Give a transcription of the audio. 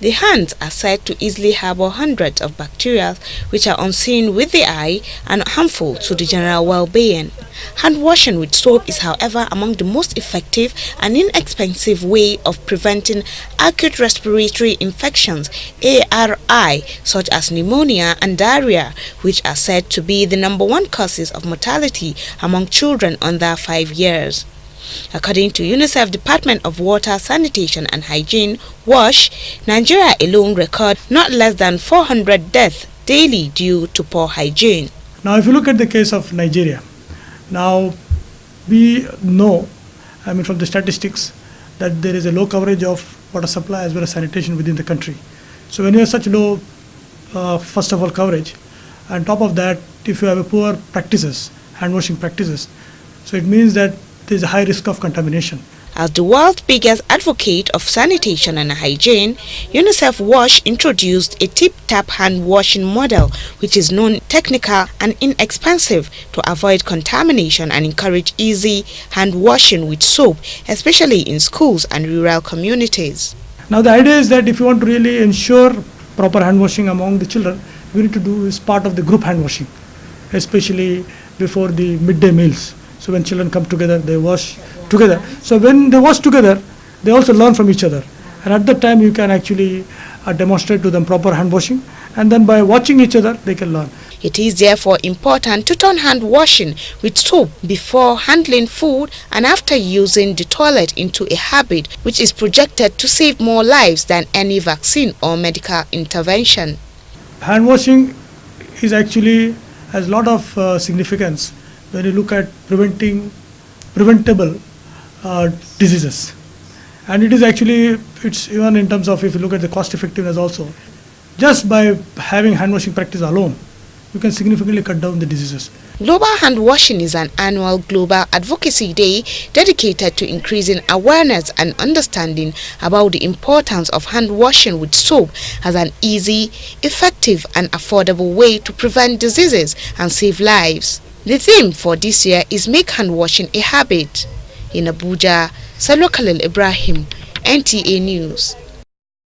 The hands are said to easily harbor hundreds of bacteria which are unseen with the eye and harmful to the general well-being. Hand washing with soap is, however, among the most effective and inexpensive way of preventing acute respiratory infections (ARI) such as pneumonia and diarrhea, which are said to be the #1 causes of mortality among children under 5 years. According to UNICEF Department of Water, Sanitation and Hygiene, WASH, Nigeria alone records not less than 400 deaths daily due to poor hygiene. Now, if you look at the case of Nigeria, now we know, from the statistics, that there is a low coverage of water supply as well as sanitation within the country. So when you have such low, first of all, coverage, and top of that, if you have a poor practices, hand washing practices, so it means that there is a high risk of contamination. As the world's biggest advocate of sanitation and hygiene, UNICEF WASH introduced a tip-tap hand washing model which is non-technical and inexpensive to avoid contamination and encourage easy hand washing with soap, especially in schools and rural communities. Now the idea is that if you want to really ensure proper hand washing among the children, we need to do is part of the group hand washing, especially before the midday meals. So when children come together, they wash together. So when they wash together, they also learn from each other. And at that time, you can actually demonstrate to them proper hand washing. And then by watching each other, they can learn. It is therefore important to turn hand washing with soap before handling food and after using the toilet into a habit which is projected to save more lives than any vaccine or medical intervention. Hand washing is actually has a lot of significance when you look at preventable diseases. And it is actually, it's even in terms of, if you look at the cost effectiveness also, just by having hand washing practice alone, you can significantly cut down the diseases. Global Hand Washing is an annual global advocacy day dedicated to increasing awareness and understanding about the importance of hand washing with soap as an easy, effective and affordable way to prevent diseases and save lives. The theme for this year is Make Hand Washing a Habit. In Abuja, Salwa Ibrahim, NTA News.